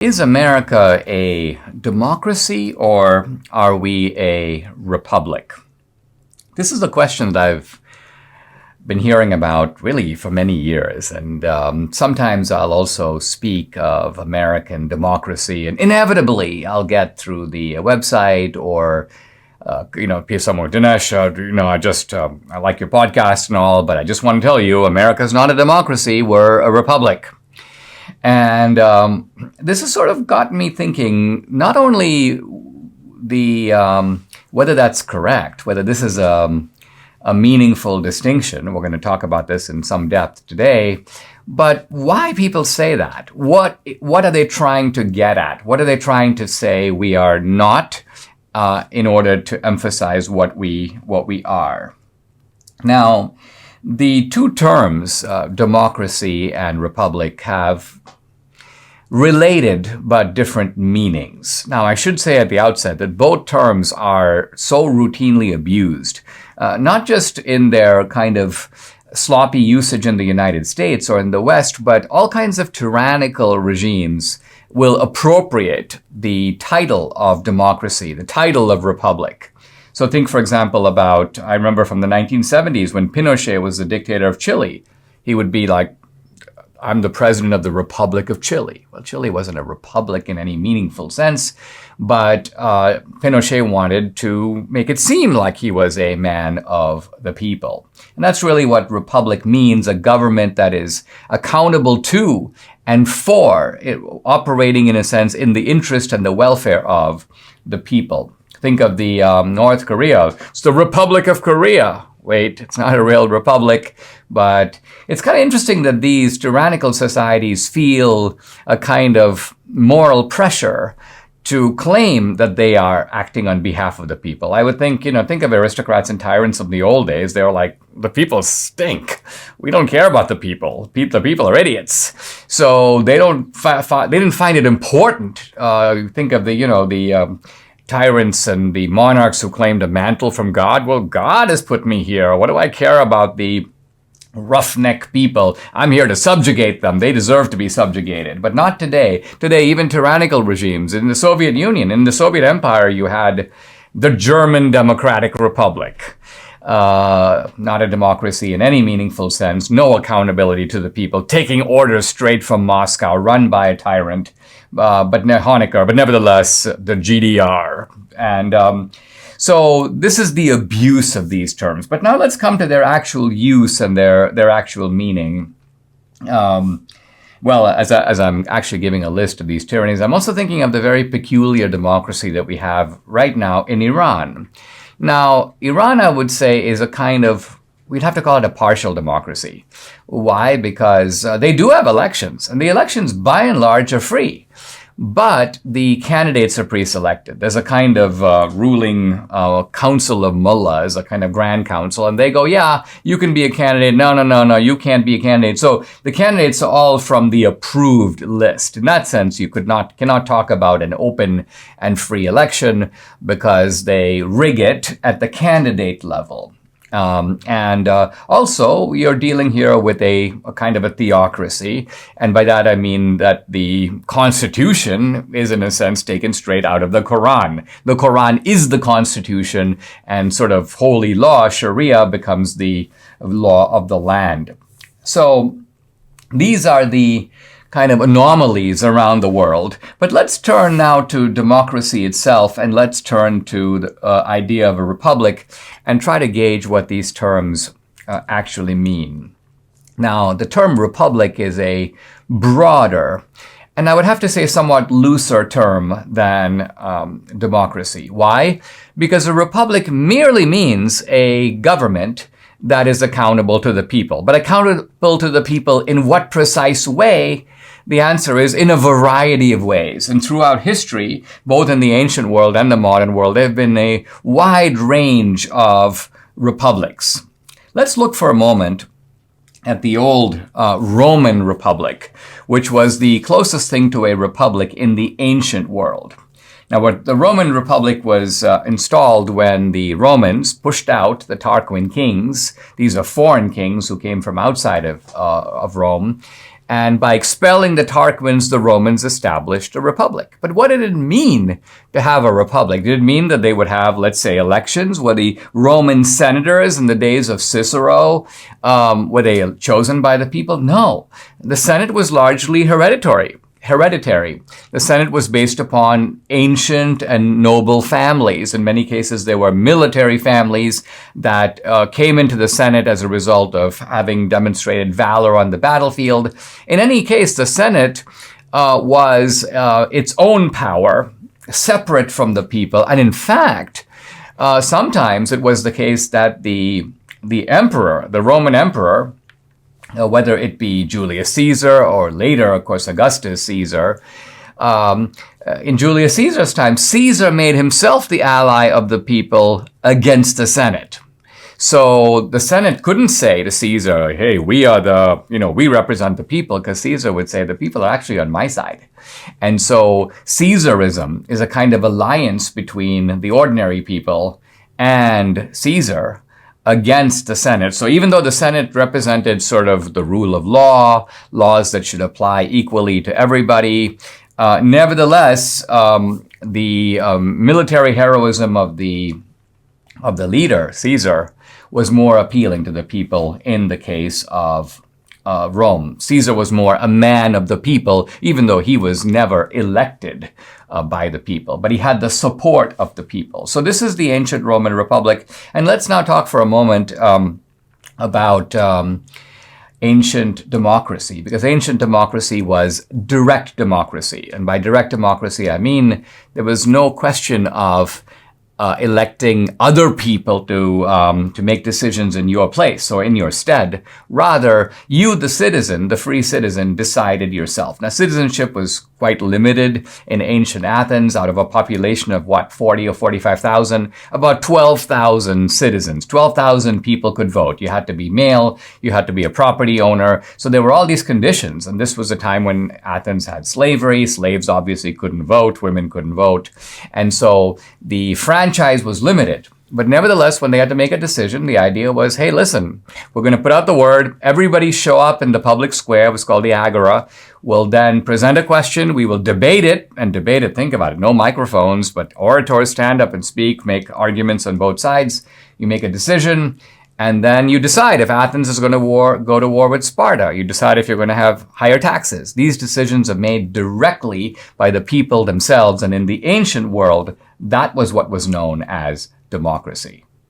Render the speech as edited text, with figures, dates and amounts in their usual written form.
Is America a democracy or are we a republic? This is a question that I've been hearing about really for many years. And sometimes I'll also speak of American democracy, and inevitably I'll get through the website or someone, Dinesh, I like your podcast and all, but I just want to tell you, America's not a democracy, we're a republic. And this has sort of got me thinking, not only whether that's correct, whether this is a meaningful distinction. We're going to talk about this in some depth today, but why people say that? What are they trying to get at? What are they trying to say we are not in order to emphasize what we are? Now, the two terms, democracy and republic, have related but different meanings. Now, I should say at the outset that both terms are so routinely abused, not just in their kind of sloppy usage in the United States or in the West, but all kinds of tyrannical regimes will appropriate the title of democracy, the title of republic. So think, for example, I remember from the 1970s when Pinochet was the dictator of Chile, he would be like, I'm the president of the Republic of Chile. Well, Chile wasn't a republic in any meaningful sense, but Pinochet wanted to make it seem like he was a man of the people. And that's really what republic means, a government that is accountable to and for, operating in a sense in the interest and the welfare of the people. Think of the North Korea. It's the Republic of Korea. Wait, it's not a real republic, but it's kind of interesting that these tyrannical societies feel a kind of moral pressure to claim that they are acting on behalf of the people. I would think of aristocrats and tyrants of the old days. They were like, the people stink. We don't care about the people. The people are idiots. So they didn't find it important. Think of the tyrants and the monarchs who claimed a mantle from God. Well, God has put me here. What do I care about the roughneck people? I'm here to subjugate them. They deserve to be subjugated. But not today. Today, even tyrannical regimes. In the Soviet Union, in the Soviet Empire, you had the German Democratic Republic. Not a democracy in any meaningful sense. No accountability to the people. Taking orders straight from Moscow, run by a tyrant. But nevertheless, the GDR. And so this is the abuse of these terms. But now let's come to their actual use and their actual meaning. As I'm actually giving a list of these tyrannies, I'm also thinking of the very peculiar democracy that we have right now in Iran. Now, Iran, I would say, is a kind of, we'd have to call it a partial democracy. Why? Because they do have elections, and the elections, by and large, are free. But the candidates are pre-selected. There's a kind of ruling council of mullahs, a kind of grand council, and they go, yeah, you can be a candidate. No, you can't be a candidate. So the candidates are all from the approved list. In that sense, you cannot talk about an open and free election because they rig it at the candidate level. Also, you're dealing here with a kind of a theocracy. And by that, I mean that the Constitution is, in a sense, taken straight out of the Quran. The Quran is the Constitution, and sort of holy law, Sharia, becomes the law of the land. So these are the kind of anomalies around the world. But let's turn now to democracy itself, and let's turn to the idea of a republic and try to gauge what these terms actually mean. Now, the term republic is a broader, and I would have to say somewhat looser term than democracy. Why? Because a republic merely means a government that is accountable to the people. But accountable to the people in what precise way? The answer is in a variety of ways. And throughout history, both in the ancient world and the modern world, there have been a wide range of republics. Let's look for a moment at the old Roman Republic, which was the closest thing to a republic in the ancient world. Now, what the Roman Republic was installed when the Romans pushed out the Tarquin kings. These are foreign kings who came from outside of Rome. And by expelling the Tarquins, the Romans established a republic. But what did it mean to have a republic? Did it mean that they would have, let's say, elections? Were the Roman senators in the days of Cicero, were they chosen by the people? No. The Senate was largely hereditary. The Senate was based upon ancient and noble families. In many cases, they were military families that came into the Senate as a result of having demonstrated valor on the battlefield. In any case, the Senate was its own power, separate from the people. And in fact, sometimes it was the case that the emperor, the Roman emperor, whether it be Julius Caesar or later, of course, Augustus Caesar. In Julius Caesar's time, Caesar made himself the ally of the people against the Senate. So the Senate couldn't say to Caesar, hey, we represent the people, because Caesar would say the people are actually on my side. And so Caesarism is a kind of alliance between the ordinary people and Caesar against the Senate. So even though the Senate represented sort of the rule of law, laws that should apply equally to everybody, nevertheless, the military heroism of the leader, Caesar, was more appealing to the people in the case of Rome. Caesar was more a man of the people, even though he was never elected by the people, but he had the support of the people. So this is the ancient Roman Republic. And let's now talk for a moment about ancient democracy, because ancient democracy was direct democracy. And by direct democracy, I mean there was no question of electing other people to make decisions in your place or in your stead. Rather, you, the citizen, the free citizen, decided yourself. Now, citizenship was quite limited in ancient Athens. Out of a population of 40 or 45,000, about 12,000 citizens. 12,000 people could vote. You had to be male. You had to be a property owner. So there were all these conditions. And this was a time when Athens had slavery. Slaves obviously couldn't vote. Women couldn't vote. And so the franchise was limited. But nevertheless, when they had to make a decision, the idea was, hey, listen, we're going to put out the word. Everybody show up in the public square. It was called the Agora. We'll then present a question. We will debate it. Think about it. No microphones, but orators stand up and speak, make arguments on both sides. You make a decision. And then you decide if Athens is going to go to war with Sparta. You decide if you're going to have higher taxes. These decisions are made directly by the people themselves. And in the ancient world, that was what was known as democracy.